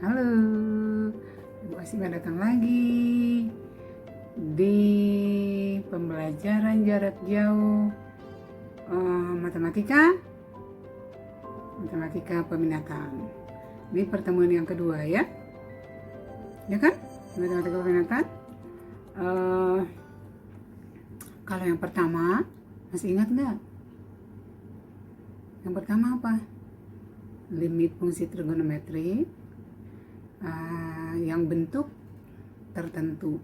Halo, Ibu Asima datang lagi di pembelajaran jarak jauh matematika peminatan. Ini pertemuan yang kedua ya kan? Matematika peminatan. Kalau yang pertama masih ingat nggak? Yang pertama apa? Limit fungsi trigonometri yang bentuk tertentu.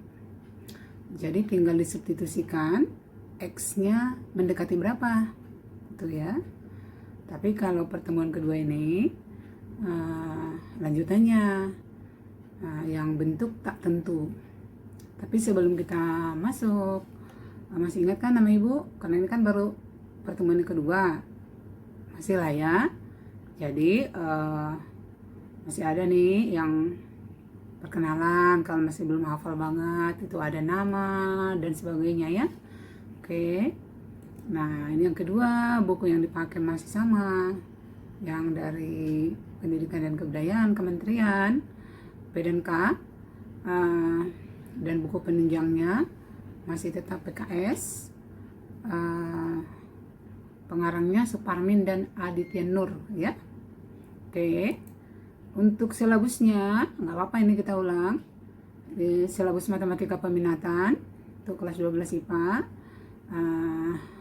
Jadi tinggal disubstitusikan X-nya mendekati berapa itu ya. Tapi kalau pertemuan kedua ini lanjutannya yang bentuk tak tentu. Tapi sebelum kita masuk, masih ingat kan nama Ibu? Karena ini kan baru pertemuan yang kedua. Masih lah ya. Jadi masih ada nih yang perkenalan, kalau masih belum hafal banget itu ada nama dan sebagainya ya. Oke. Nah, ini yang kedua, buku yang dipakai masih sama, yang dari Pendidikan dan Kebudayaan Kementerian P&K, dan buku penunjangnya masih tetap PKS, pengarangnya Suparmin dan Aditya Nur ya. Oke, untuk silabusnya nggak apa-apa, ini kita ulang. Di silabus matematika peminatan untuk kelas 12 IPA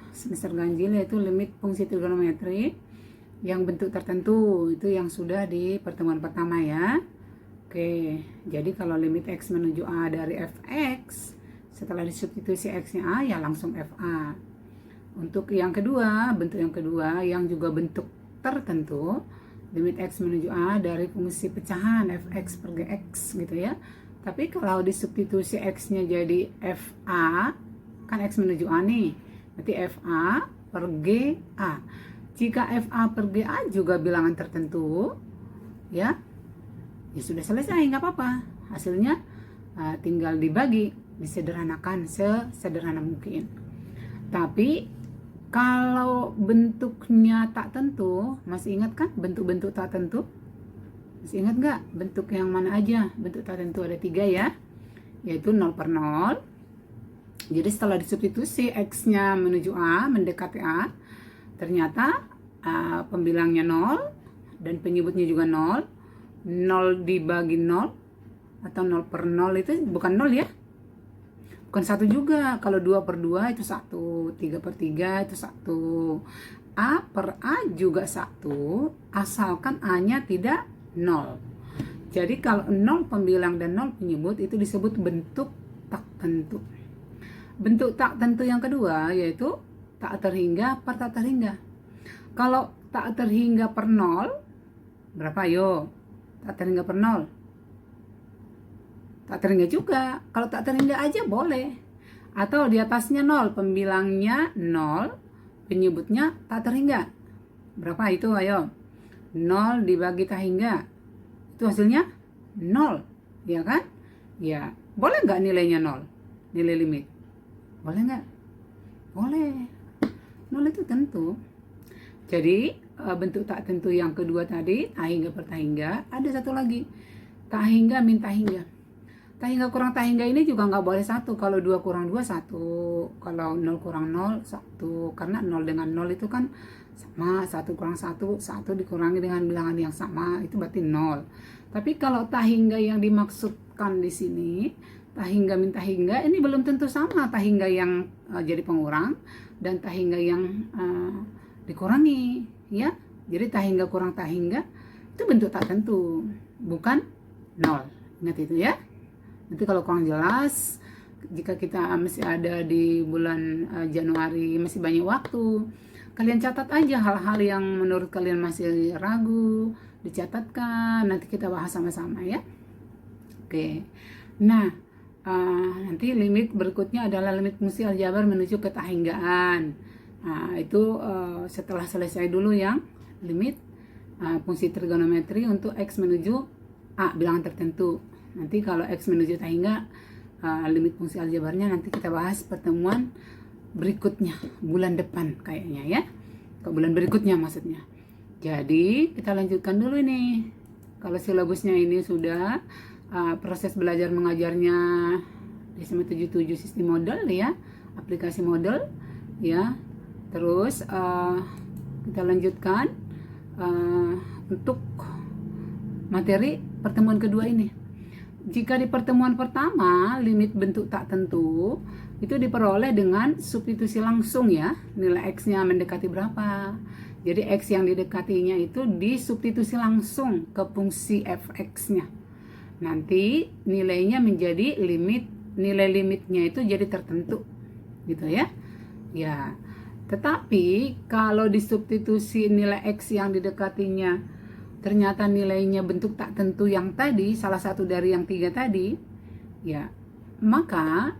semester ganjil, yaitu limit fungsi trigonometri yang bentuk tertentu, itu yang sudah di pertemuan pertama ya. Oke, jadi kalau limit X menuju A dari Fx, setelah disubstitusi X-nya A ya langsung Fa. Untuk yang kedua, bentuk yang kedua yang juga bentuk tertentu, limit X menuju A dari fungsi pecahan Fx per Gx gitu ya. Tapi kalau disubstitusi X-nya jadi Fa, kan X menuju A nih, berarti Fa per Ga. Jika Fa per Ga juga bilangan tertentu ya sudah selesai, nggak apa-apa. Hasilnya tinggal dibagi, disederhanakan sesederhana mungkin. Tapi kalau bentuknya tak tentu, masih ingat kan bentuk-bentuk tak tentu? Masih ingat nggak bentuk yang mana aja? Bentuk tak tentu ada 3 ya, yaitu 0 per 0. Jadi setelah disubstitusi X-nya menuju A, mendekati A, ternyata pembilangnya 0 dan penyebutnya juga 0. 0 dibagi 0 atau 0 per 0 itu bukan 0 ya. Bukan 1 juga. Kalau 2 per 2 itu 1, 3 per 3 itu 1. A per A juga 1, asalkan A-nya tidak 0. Jadi kalau 0 pembilang dan 0 penyebut itu disebut bentuk tak tentu. Bentuk tak tentu yang kedua yaitu tak terhingga per tak terhingga. Kalau tak terhingga per 0, berapa yo? Tak terhingga per 0. Tak terhingga juga. Kalau tak terhingga aja boleh. Atau di atasnya 0, pembilangnya 0, penyebutnya tak terhingga. Berapa itu ayo? 0 dibagi tak hingga. Itu hasilnya 0. Ya kan? Ya, boleh nggak nilainya 0? Nilai limit. Boleh nggak? Boleh. 0 itu tentu. Jadi bentuk tak tentu yang kedua tadi, tak hingga per tak hingga. Ada satu lagi, tak hingga min tak hingga. Tak hingga kurang tak hingga ini juga nggak boleh 1. Kalau 2 kurang 2, 1. Kalau 0 kurang 0, 1. Karena 0 dengan 0 itu kan sama. 1 kurang 1, 1 dikurangi dengan bilangan yang sama, itu berarti 0. Tapi kalau tak hingga yang dimaksudkan di sini, tak hingga min tak hingga, ini belum tentu sama tak hingga yang jadi pengurang dan tak hingga yang dikurangi ya. Jadi tak hingga kurang tak hingga itu bentuk tak tentu, bukan 0. Ingat itu ya. Nanti kalau kurang jelas, jika kita masih ada di bulan Januari, masih banyak waktu, kalian catat aja hal-hal yang menurut kalian masih ragu, dicatatkan, nanti kita bahas sama-sama ya. Oke. Nah, nanti limit berikutnya adalah limit fungsi aljabar menuju ke tak hinggaan. Nah, itu setelah selesai dulu yang limit fungsi trigonometri untuk X menuju A, bilangan tertentu. Nanti kalau X menuju tak hingga, limit fungsi aljabarnya nanti kita bahas pertemuan berikutnya, bulan depan kayaknya ya. Ke bulan berikutnya maksudnya. Jadi kita lanjutkan dulu ini. Kalau silabusnya ini sudah proses belajar mengajarnya DSM 77 sistem model ya, aplikasi model ya. Terus kita lanjutkan untuk materi pertemuan kedua ini. Jika di pertemuan pertama limit bentuk tak tentu itu diperoleh dengan substitusi langsung ya, nilai X-nya mendekati berapa. Jadi X yang didekatinya itu disubstitusi langsung ke fungsi fx-nya. Nanti nilainya menjadi nilai limitnya itu jadi tertentu. Gitu ya. Ya. Tetapi kalau disubstitusi nilai X yang didekatinya ternyata nilainya bentuk tak tentu yang tadi, salah satu dari yang 3 tadi, ya, maka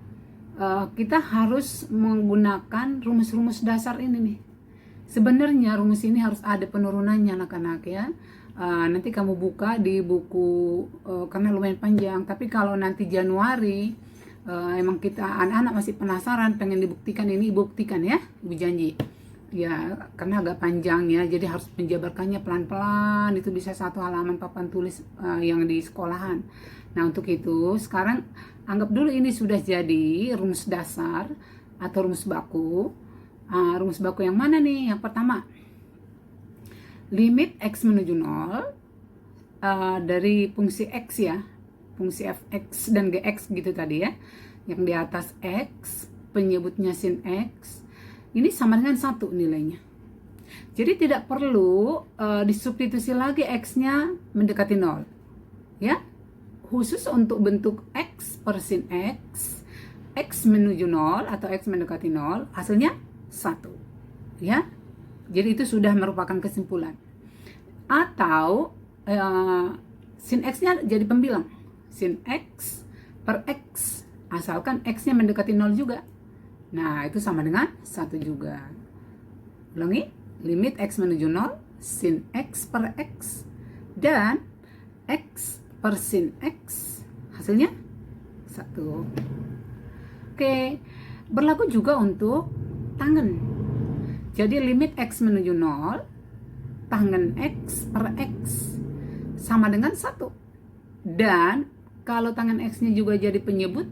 kita harus menggunakan rumus-rumus dasar ini nih. Sebenarnya rumus ini harus ada penurunannya anak-anak ya. Nanti kamu buka di buku karena lumayan panjang. Tapi kalau nanti Januari emang kita anak-anak masih penasaran pengen dibuktikan ini, buktikan ya, Ibu janji. Ya karena agak panjang ya, jadi harus menjabarkannya pelan-pelan. Itu bisa 1 halaman papan tulis yang di sekolahan. Nah untuk itu sekarang anggap dulu ini sudah jadi rumus dasar atau rumus baku. Rumus baku yang mana nih? Yang pertama, limit X menuju 0 dari fungsi X ya, fungsi fx dan gx gitu tadi ya, yang di atas X penyebutnya sin X ini sama dengan 1 nilainya. Jadi tidak perlu disubstitusi lagi X-nya mendekati 0 ya. Khusus untuk bentuk X per sin X, X menuju 0 atau X mendekati 0, hasilnya 1 ya. Jadi itu sudah merupakan kesimpulan. Atau sin X nya jadi pembilang, sin X per X, asalkan X nya mendekati 0 juga. Nah itu sama dengan 1 juga. Ulangi, limit X menuju 0, sin X per X, dan X per sin X, hasilnya 1. Oke, berlaku juga untuk tangen. Jadi limit X menuju 0, tangen X per X sama dengan 1. Dan kalau tangen X-nya juga jadi penyebut,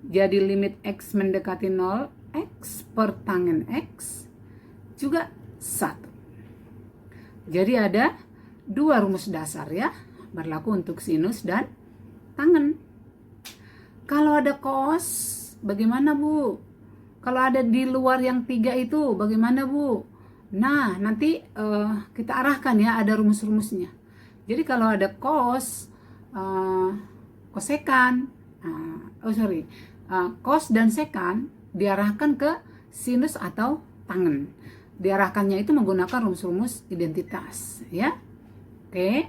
jadi limit X mendekati 0, X per tangen X juga 1. Jadi ada 2 rumus dasar ya, berlaku untuk sinus dan tangen. Kalau ada cos, bagaimana Bu? Kalau ada di luar yang 3 itu bagaimana Bu? Nah nanti kita arahkan ya, ada rumus-rumusnya. Jadi kalau ada cos, kosekan, cos dan sekan diarahkan ke sinus atau tangen. Diarahkannya itu menggunakan rumus-rumus identitas ya. Oke.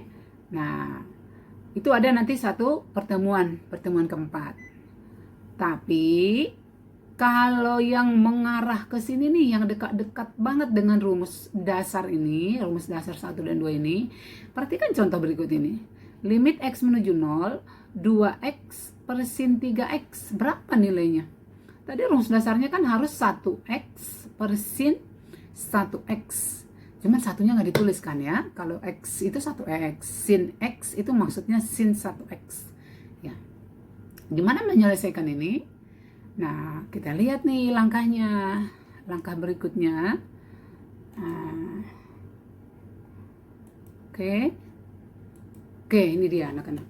Nah itu ada nanti satu pertemuan keempat. Tapi kalau yang mengarah ke sini nih, yang dekat-dekat banget dengan rumus dasar ini, rumus dasar 1 dan 2 ini, perhatikan contoh berikut ini. Limit X menuju 0, 2X per sin 3X, berapa nilainya? Tadi rumus dasarnya kan harus 1X per sin 1X. Cuman satunya nggak dituliskan ya. Kalau X itu 1X, sin X itu maksudnya sin 1X. Ya. Gimana menyelesaikan ini? Nah, kita lihat nih langkahnya. Langkah berikutnya. Oke, ini dia anak-anak.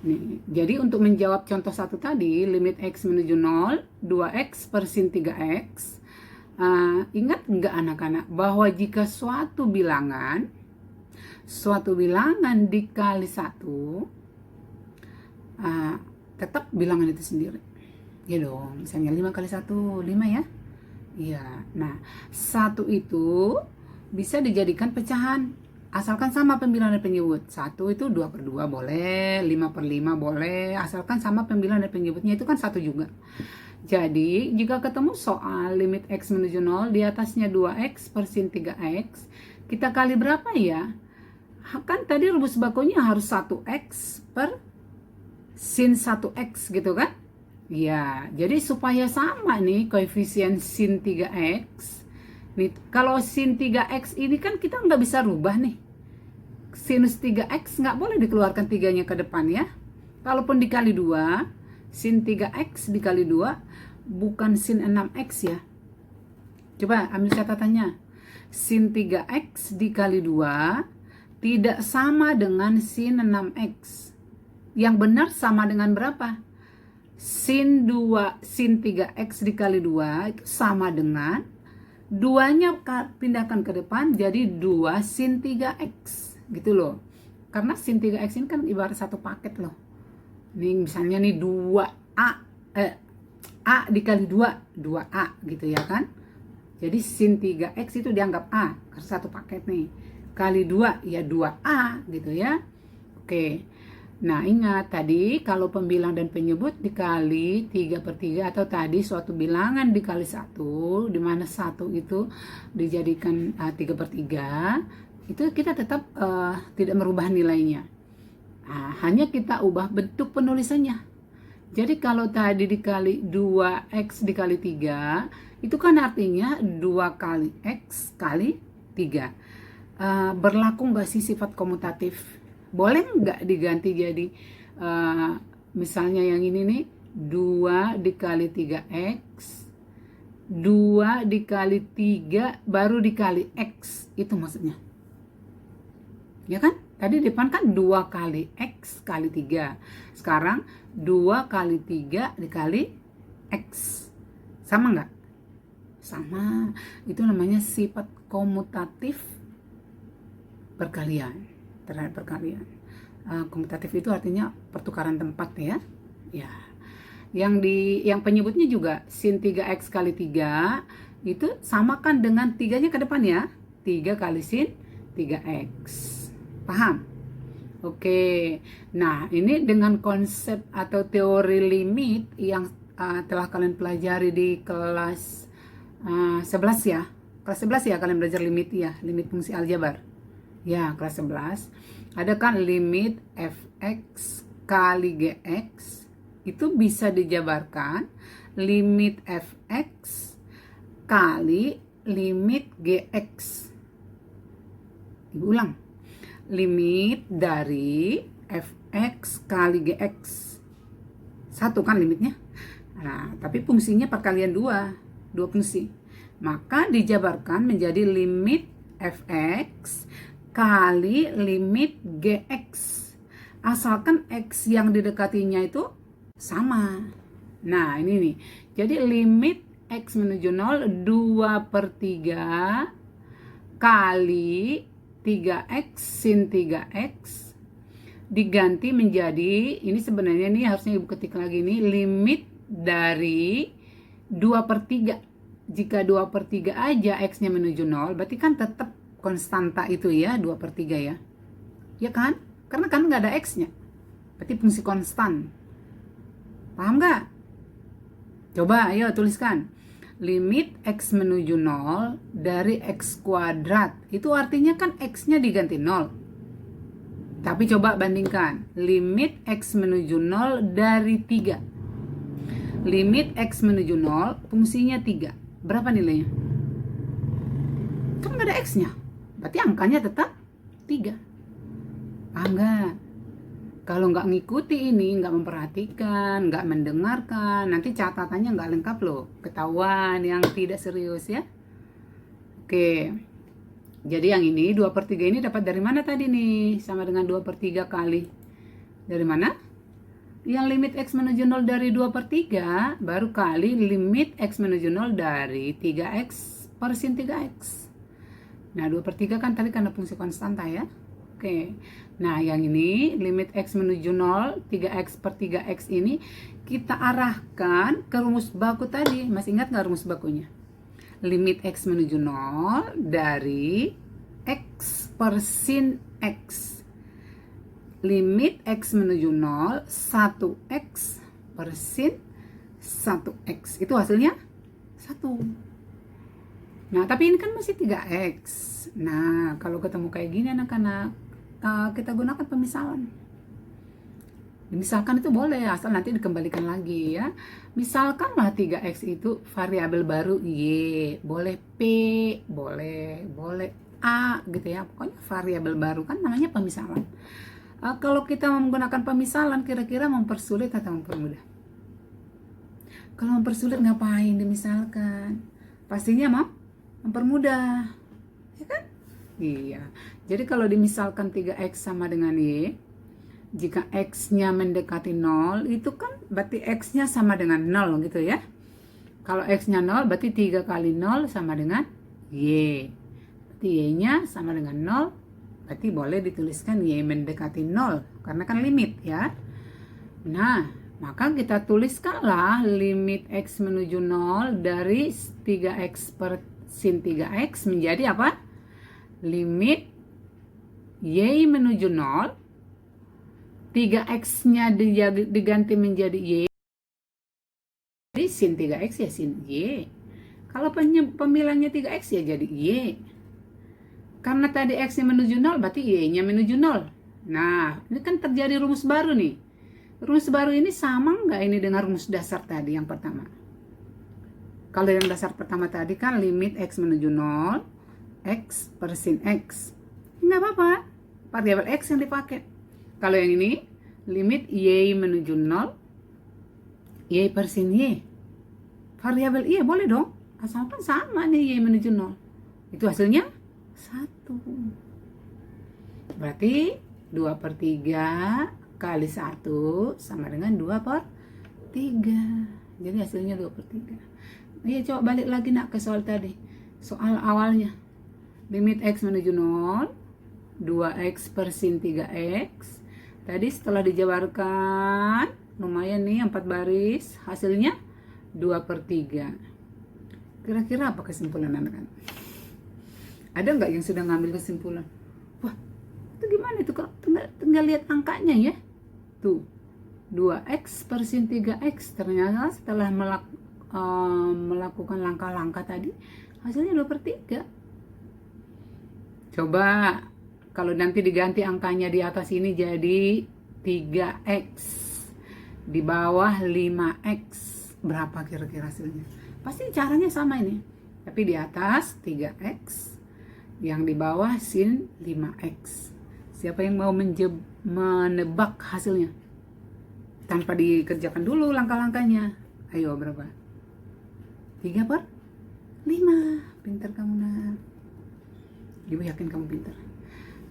Nih, jadi untuk menjawab contoh 1 tadi, limit X menuju 0, 2X per sin 3X. Ingat nggak anak-anak bahwa jika suatu bilangan dikali 1, tetap bilangan itu sendiri. Ya dong, misalnya 5 kali 1, 5 ya. Iya, nah 1 itu bisa dijadikan pecahan. Asalkan sama pembilang dan penyebut. 1 itu 2 per 2 boleh, 5 per 5 boleh. Asalkan sama pembilang dan penyebutnya itu kan 1 juga. Jadi, jika ketemu soal limit X menuju 0, di atasnya 2X per sin 3X, kita kali berapa ya? Kan tadi rumus bakunya harus 1X per sin 1X gitu kan? Ya, jadi supaya sama nih koefisien sin 3X. Nih, kalau sin 3X ini kan kita nggak bisa rubah nih. sinus 3x nggak boleh dikeluarkan 3-nya ke depan ya. Kalaupun dikali 2, sin 3x dikali 2 bukan sin 6x ya. Coba ambil catatannya. Sin 3x dikali 2 tidak sama dengan sin 6x. Yang benar sama dengan berapa? Sin 3x dikali 2 itu sama dengan 2-nya pindahkan ke depan jadi 2 sin 3x gitu loh. Karena sin 3x ini kan ibarat satu paket loh. Nih misalnya nih 2a A dikali 2 2a gitu ya kan. Jadi sin 3x itu dianggap A karena satu paket nih. Kali 2 ya 2a gitu ya. Oke. Nah ingat tadi kalau pembilang dan penyebut dikali 3/3 atau tadi suatu bilangan dikali 1 di mana 1 itu dijadikan 3/3 itu kita tetap tidak merubah nilainya. Nah, hanya kita ubah bentuk penulisannya. Jadi kalau tadi dikali 2x dikali 3 itu kan artinya 2 kali x kali 3. Berlaku nggak sih sifat komutatif? Boleh nggak diganti jadi misalnya yang ini nih 2 dikali 3x 2 dikali 3 baru dikali x, itu maksudnya ya kan. Tadi di depan kan 2 kali x kali 3, sekarang 2 kali 3 dikali x, sama nggak? Sama. Itu namanya sifat komutatif perkalian. Terhadap perkalian. Komutatif itu artinya pertukaran tempat ya. Ya. Yang penyebutnya juga sin 3x kali 3 itu samakan dengan 3-nya ke depan ya. 3 kali sin 3x. Paham? Oke. Nah, ini dengan konsep atau teori limit yang telah kalian pelajari di kelas 11 ya. Kelas 11 ya kalian belajar limit ya, limit fungsi aljabar. Ya, kelas 11. Ada kan limit fx kali gx itu bisa dijabarkan limit fx kali limit gx. Ibu ulang. Limit dari fx kali gx. Satu kan limitnya. Nah, tapi fungsinya perkalian dua fungsi. Maka dijabarkan menjadi limit fx kali limit gx, asalkan x yang didekatinya itu sama. Nah ini nih, jadi limit x menuju 0 2/3 kali 3x sin 3x diganti menjadi, ini sebenarnya nih harusnya ibu ketik lagi nih, limit dari 2/3. Jika 2/3 aja x nya menuju 0 berarti kan tetap konstanta itu ya 2/3 ya. Ya kan? Karena kan nggak ada x-nya. Berarti fungsi konstan. Paham nggak? Coba ayo tuliskan. Limit x menuju 0 dari x kuadrat. Itu artinya kan x-nya diganti 0. Tapi coba bandingkan. Limit x menuju 0 dari 3. Limit x menuju 0 fungsinya 3. Berapa nilainya? Kan nggak ada x-nya. Berarti angkanya tetap 3. Paham nggak? Kalau nggak ngikuti ini, nggak memperhatikan, nggak mendengarkan, nanti catatannya nggak lengkap loh. Ketahuan yang tidak serius ya. Oke. Jadi yang ini 2/3 ini dapat dari mana tadi nih? Sama dengan 2/3 kali. Dari mana? Yang limit x menuju 0 dari 2/3 baru kali limit x menuju 0 dari 3x per sin 3x. Nah 2/3 kan tadi karena fungsi konstanta ya. Oke. Nah yang ini limit x menuju 0 3x per 3x ini kita arahkan ke rumus baku tadi. Masih ingat gak rumus bakunya? Limit x menuju 0 dari x per sin x. Limit x menuju 0 1x per sin 1x. Itu hasilnya 1. Nah, tapi ini kan masih 3x. Nah, kalau ketemu kayak gini anak-anak, kita gunakan pemisalan. Misalkan itu boleh, asal nanti dikembalikan lagi ya. Misalkanlah 3x itu variabel baru y, boleh p, boleh A gitu ya, pokoknya variabel baru kan namanya pemisalan. Kalau kita menggunakan pemisalan kira-kira mempersulit atau mempermudah? Kalau mempersulit ngapain dimisalkan? Pastinya mau mempermudah, ya kan? Iya. Jadi kalau dimisalkan 3x sama dengan y, jika x-nya mendekati 0, itu kan berarti x-nya sama dengan 0 gitu ya. Kalau x-nya 0, berarti 3 kali 0 sama dengan y. Berarti y-nya sama dengan 0, berarti boleh dituliskan y mendekati 0, karena kan limit ya. Nah, maka kita tuliskanlah limit x menuju 0 dari 3x per sin 3x menjadi apa? Limit y menuju 0, 3x-nya diganti menjadi y, jadi sin 3x ya sin y. Kalau pemilahnya 3x ya jadi y. Karena tadi x-nya menuju 0, berarti y-nya menuju 0. Nah, ini kan terjadi rumus baru nih. Rumus baru ini sama nggak ini dengan rumus dasar tadi yang pertama? Kalau yang dasar pertama tadi kan limit x menuju 0, x per sin x. Nggak apa-apa, variabel x yang dipakai. Kalau yang ini, limit y menuju 0, y per sin y. Variabel y boleh dong, asalkan sama nih y menuju 0. Itu hasilnya 1. Berarti 2 per 3 kali 1 sama dengan 2 per 3. Jadi hasilnya 2 per 3. Ayo coba balik lagi nak ke soal tadi. Soal awalnya. Limit x menuju 0, 2x per sin 3x. Tadi setelah dijabarkan, lumayan nih 4 baris. Hasilnya 2 per 3. Kira-kira apa kesimpulan anak-anak? Ada nggak yang sudah ngambil kesimpulan? Wah, itu gimana itu kok? Tinggal lihat angkanya ya. Tuh, 2x per sin 3x. Ternyata setelah melakukan langkah-langkah tadi, hasilnya 2 per 3. Coba kalau nanti diganti angkanya di atas ini jadi 3x. Di bawah 5x. Berapa kira-kira hasilnya? Pasti caranya sama ini. Tapi di atas 3x. Yang di bawah sin 5x. Siapa yang mau menebak hasilnya? Tanpa dikerjakan dulu langkah-langkahnya. Ayo berapa? 3 per 5. Pintar kamu nak. Ibu yakin kamu pintar.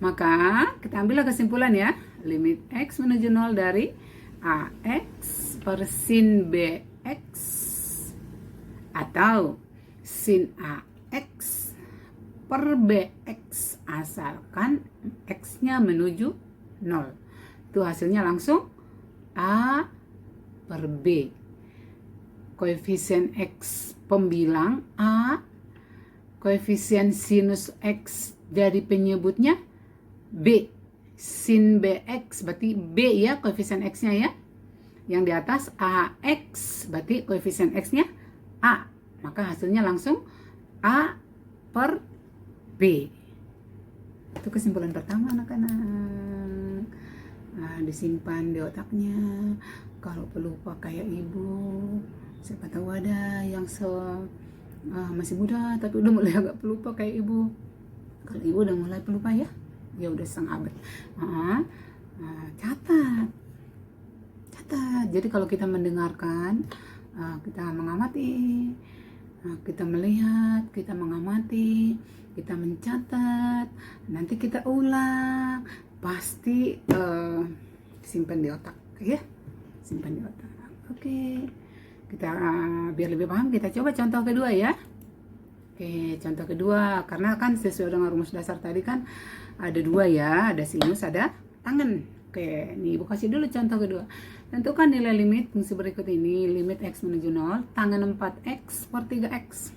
Maka kita ambillah kesimpulan ya. Limit x menuju 0 dari ax per sin bx atau sin ax per bx asalkan x-nya menuju 0. Itu hasilnya langsung A per B. Koefisien x pembilang A, koefisien sinus x dari penyebutnya B. Sin bx berarti B ya koefisien x-nya ya. Yang di atas ax berarti koefisien x-nya A. Maka hasilnya langsung A per B. Itu kesimpulan pertama anak-anak. Nah, disimpan di otaknya. Kalau pelupa kayak ibu, siapa tahu ada yang masih muda tapi udah mulai agak pelupa kayak ibu. Kalau ibu udah mulai pelupa ya udah setengah abad. Catat. Jadi kalau kita mendengarkan, kita mengamati, kita melihat, kita mengamati, kita mencatat, nanti kita ulang, pasti simpan di otak ya, simpan di otak. Oke, kita biar lebih paham kita coba contoh kedua ya. Oke, contoh kedua, karena kan sesuai dengan rumus dasar tadi kan ada 2 ya, ada sinus, ada tangen. Oke, nih ibu kasih dulu contoh kedua. Tentukan nilai limit fungsi berikut ini. Limit x menuju 0, tangen 4x per 3x.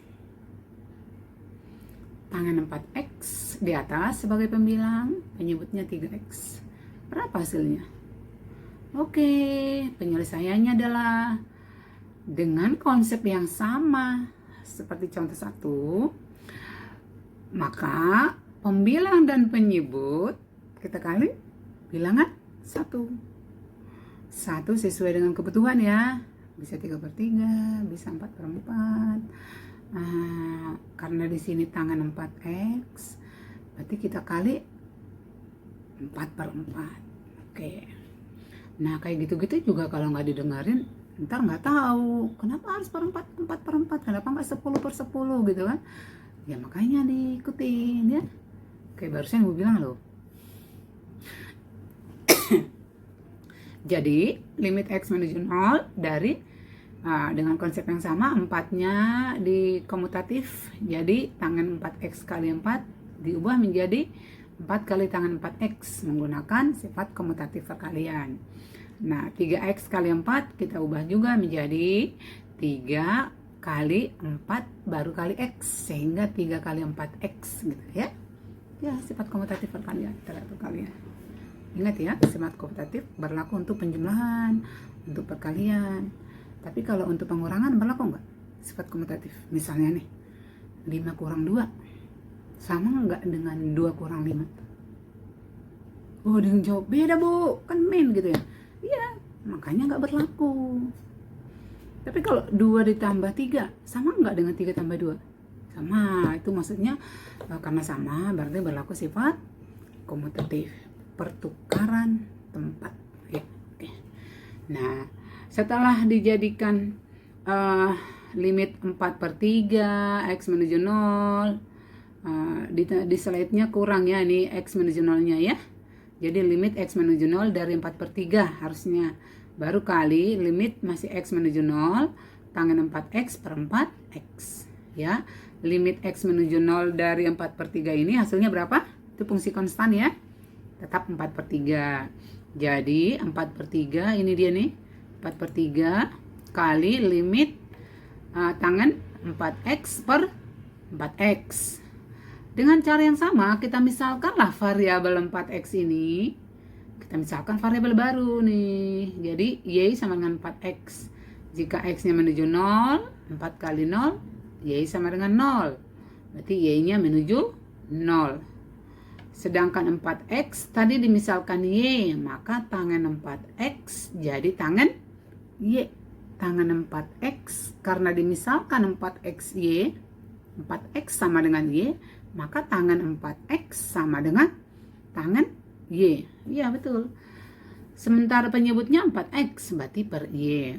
Tangan 4x di atas sebagai pembilang, penyebutnya 3x. Berapa hasilnya? Oke, penyelesaiannya adalah dengan konsep yang sama seperti contoh 1. Maka pembilang dan penyebut kita kali bilangan 1. 1 sesuai dengan kebutuhan ya. Bisa 3 per 3, bisa 4 per 4. Karena di sini tangan 4x, berarti kita kali 4/4. Oke. Nah kayak gitu-gitu juga kalau nggak didengerin, ntar nggak tahu kenapa harus 4/4, kenapa nggak 10/10 gitu kan. Ya makanya diikutin ya. Kayak barusan gue bilang loh. Jadi limit X menuju 0 dari dengan konsep yang sama, 4-nya di komutatif, jadi tangan 4X kali 4 diubah menjadi 4 kali tangan 4X menggunakan sifat komutatif perkalian. Nah 3X kali 4 kita ubah juga menjadi 3 kali 4 baru kali X, sehingga 3 kali 4X gitu ya. Ya sifat komutatif perkalian. Ingat ya, sifat komutatif berlaku untuk penjumlahan, untuk perkalian. Tapi kalau untuk pengurangan berlaku nggak sifat komutatif? Misalnya nih, 5 kurang 2 sama nggak dengan 2 kurang 5? Oh, dia jawab, beda bu, kan min gitu ya. Iya, makanya nggak berlaku. Tapi kalau 2 ditambah 3 sama nggak dengan 3 tambah 2? Sama, itu maksudnya karena sama berarti berlaku sifat komutatif, pertukaran tempat ya. Oke. Nah setelah dijadikan limit 4/3 X menuju 0, di slide-nya kurang ya, ini X menuju 0-nya ya. Jadi limit X menuju 0 dari 4/3 harusnya. Baru kali limit masih X menuju 0, tangan 4X/4X ya. Limit X menuju 0 dari 4/3 ini hasilnya berapa? Itu fungsi konstan ya. Tetap 4/3. Jadi 4/3 ini dia nih. 4/3 kali limit tangan 4X/4X. Dengan cara yang sama, kita misalkanlah variabel 4X ini, kita misalkan variabel baru nih. Jadi Y sama dengan 4X. Jika X-nya menuju 0, 4 kali 0, Y sama dengan 0. Berarti Y-nya menuju 0. Sedangkan 4X tadi dimisalkan Y, maka tangan 4X jadi tangan Y. Tangan 4X karena dimisalkan 4X Y, 4X sama dengan Y, maka tangan 4X sama dengan tangan Y. Iya betul. Sementara penyebutnya 4X, berarti per Y.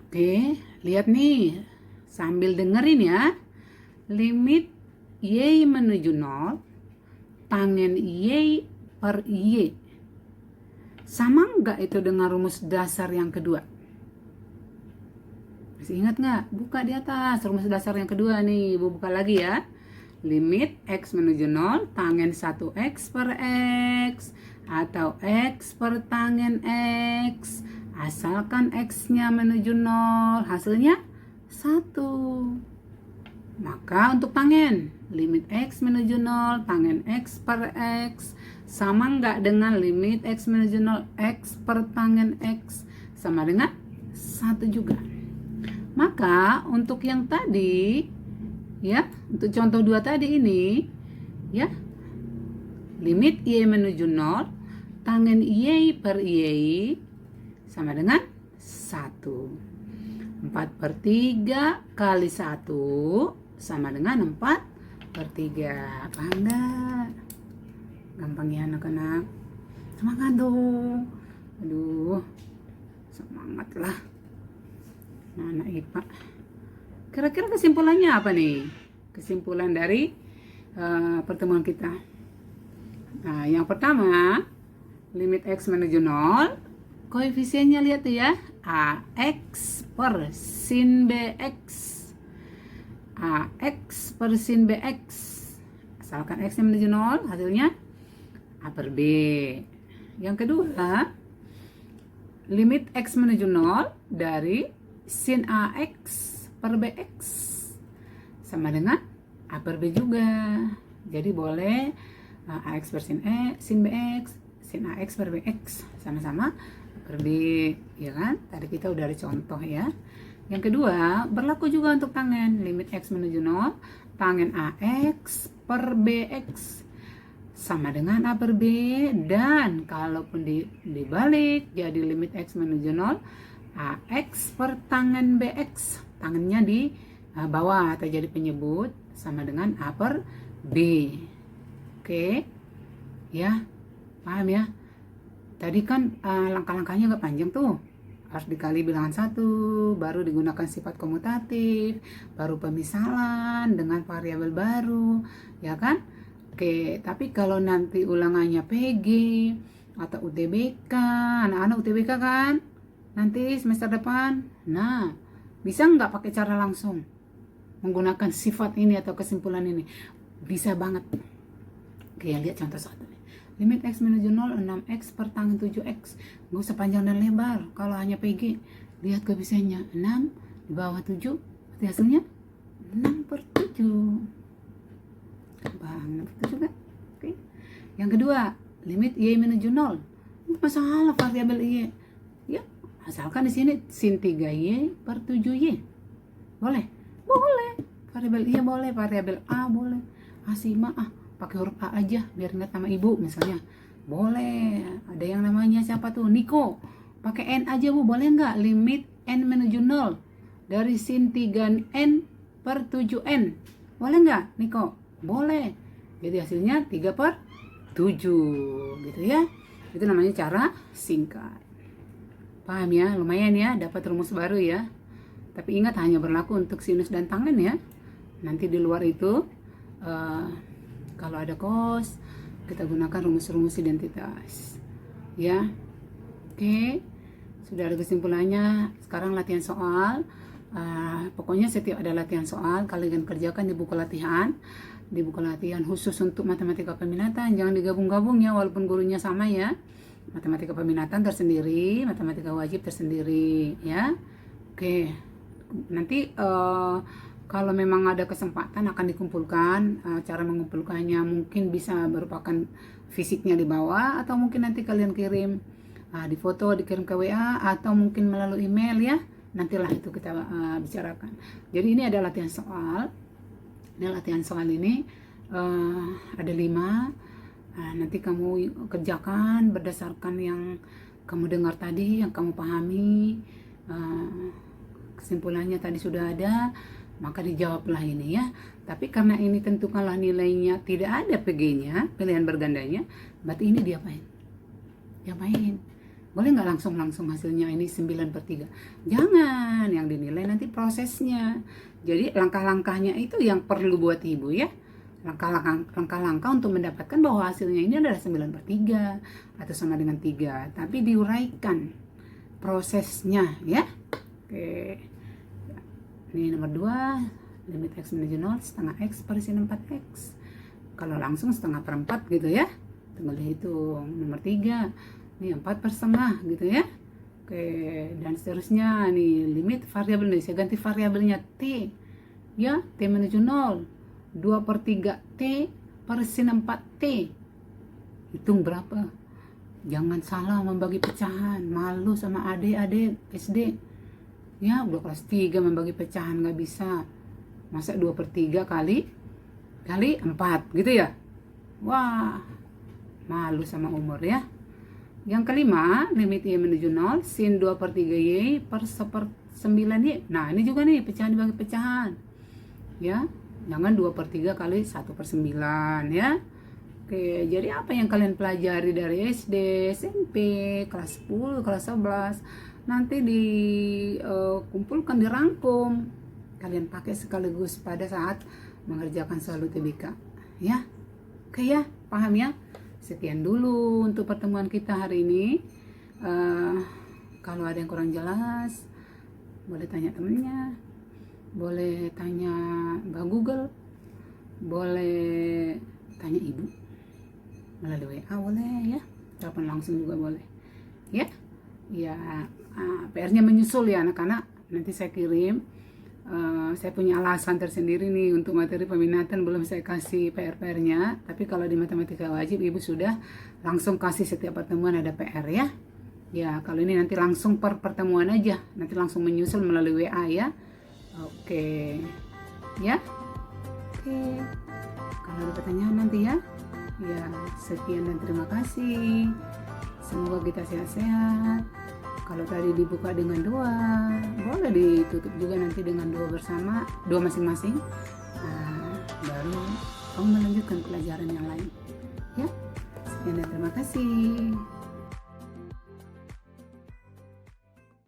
Oke, lihat nih. Sambil dengerin ya. Limit Y menuju 0, tangen Y per Y. Sama nggak itu dengan rumus dasar yang kedua? Masih ingat nggak? Buka di atas rumus dasar yang kedua nih. Ibu buka lagi ya. Limit X menuju 0, tangen 1X per X. Atau X per tangen X. Asalkan X-nya menuju 0, hasilnya 1. Maka untuk tangen, limit X menuju 0, tangen X per X, sama nggak dengan limit X menuju 0, X per tangen X, sama dengan 1 juga. Maka untuk yang tadi, ya, untuk contoh 2 tadi ini, ya, limit Y menuju 0, tangen Y per Y, sama dengan 1. 4/3 kali 1 sama dengan 4/3. Paham enggak? Gampang ya anak-anak. Semangat dong. Aduh. Semangat lah. Nah, anak IPA. Kira-kira kesimpulannya apa nih? Kesimpulan dari pertemuan kita. Nah, yang pertama, limit X menuju 0, koefisiennya lihat tuh ya. AX per sin BX. AX per sin BX. Asalkan X-nya menuju 0, hasilnya A per B. Yang kedua, limit X menuju 0 dari sin AX per BX. Sama dengan A per B juga. Jadi boleh AX per sin BX, sin AX per BX. Sama-sama A per B, ya kan? Tadi kita udah ada contoh ya. Yang kedua, berlaku juga untuk tangen. Limit X menuju 0, tangen AX per BX. Sama dengan A per B. Dan kalaupun dibalik, jadi limit X menuju 0, AX per tangen BX. Tangannya di bawah atau jadi penyebut, sama dengan A per B. Oke, ya, paham ya? Tadi kan langkah-langkahnya agak panjang tuh. Harus dikali bilangan 1, baru digunakan sifat komutatif, baru pemisalan dengan variabel baru, ya kan? Oke, tapi kalau nanti ulangannya PG atau UTBK, anak-anak UTBK kan? Nanti semester depan, nah, bisa nggak pakai cara langsung? Menggunakan sifat ini atau kesimpulan ini? Bisa banget. Oke, lihat contoh 1 nih. Limit X menuju 0, 6X per tangen 7X. Nggak usah panjang dan lebar. Kalau hanya PG, lihat koefisiennya 6 di bawah 7. Berarti hasilnya 6 per 7. Gampang, 6 per 7 kan? Oke. Yang kedua, limit Y menuju 0. Masalah variabel Y. Ya, asalkan di sini sin 3Y per 7Y. Boleh? Boleh. Variabel Y boleh, variabel A boleh. Asima pakai huruf A aja biar ingat nama ibu misalnya. Boleh. Ada yang namanya siapa tuh? Niko. Pakai N aja Bu, boleh nggak? Limit N menuju 0 dari sin 3N per 7N. Boleh nggak Niko? Boleh. Jadi hasilnya 3 per 7 gitu ya. Itu namanya cara singkat. Paham ya? Lumayan ya, dapat rumus baru ya. Tapi ingat hanya berlaku untuk sinus dan tangen ya. Nanti di luar itu kalau ada cos, kita gunakan rumus-rumus identitas. Ya. Oke. Sudah ada kesimpulannya. Sekarang latihan soal. Pokoknya setiap ada latihan soal, kalian kerjakan di buku latihan. Di buku latihan khusus untuk matematika peminatan. Jangan digabung-gabung ya, walaupun gurunya sama ya. Matematika peminatan tersendiri, matematika wajib tersendiri ya. Oke. Nanti kalau memang ada kesempatan akan dikumpulkan. Cara mengumpulkannya mungkin bisa merupakan fisiknya di bawah, atau mungkin nanti kalian kirim di foto, dikirim ke WA, atau mungkin melalui email ya. Nantilah itu kita bicarakan. Jadi ini ada latihan soal. Ini latihan soal ini ada 5. Nanti kamu kerjakan berdasarkan yang kamu dengar tadi, yang kamu pahami. Kesimpulannya tadi sudah ada, maka dijawablah ini ya. Tapi karena ini tentukanlah nilainya tidak ada PG-nya, pilihan bergandanya, berarti ini diapain? Diapain? Boleh nggak langsung hasilnya ini 9 per 3? Jangan, yang dinilai nanti prosesnya. Jadi langkah-langkahnya itu yang perlu buat ibu ya. Langkah-langkah untuk mendapatkan bahwa hasilnya ini adalah 9 per 3 atau sama dengan 3. Tapi diuraikan prosesnya ya. Oke. Ini nomor 2, limit X menuju 0, setengah X per sin 4X. Kalau langsung setengah per 4 gitu ya. Tinggal dihitung. Nomor 3, ini 4 per setengah gitu ya. Oke, dan seterusnya nih limit variabel nih. Saya ganti variabelnya T. Ya, T menuju 0. 2 per 3 T per sin 4 T. Hitung berapa? Jangan salah membagi pecahan. Malu sama adik-adik SD. Ya, udah kelas 3 membagi pecahan nggak bisa. Masa 2 per 3 kali 4 gitu ya. Wah, malu sama umur ya. Yang kelima, limit Y menuju 0, sin 2 per 3Y per 9Y. Nah, ini juga nih pecahan dibagi pecahan. Ya, jangan 2 per 3 kali 1 per 9 ya. Oke, jadi apa yang kalian pelajari dari SD, SMP, kelas 10, kelas 11, nanti dikumpulkan, dirangkum. Kalian pakai sekaligus pada saat mengerjakan soal UTBK. Ya, oke ya, paham ya? Sekian dulu untuk pertemuan kita hari ini. Kalau ada yang kurang jelas, boleh tanya temennya, boleh tanya Mbak Google, boleh tanya ibu melalui WA boleh ya, telepon langsung juga boleh ya. Ya, PR-nya menyusul ya anak-anak. Nanti saya kirim. Saya punya alasan tersendiri nih untuk materi peminatan, belum saya kasih PR-nya. Tapi kalau di matematika wajib ibu sudah langsung kasih setiap pertemuan ada PR ya. Ya, kalau ini nanti langsung per pertemuan aja, nanti langsung menyusul melalui WA ya. Oke. Ya. Oke. Kalau ada pertanyaan nanti ya. Ya, sekian dan terima kasih. Semoga kita sehat-sehat. Kalau tadi dibuka dengan doa, boleh ditutup juga nanti dengan doa bersama, doa masing-masing. Baru kamu melanjutkan pelajaran yang lain. Sekian dan terima kasih.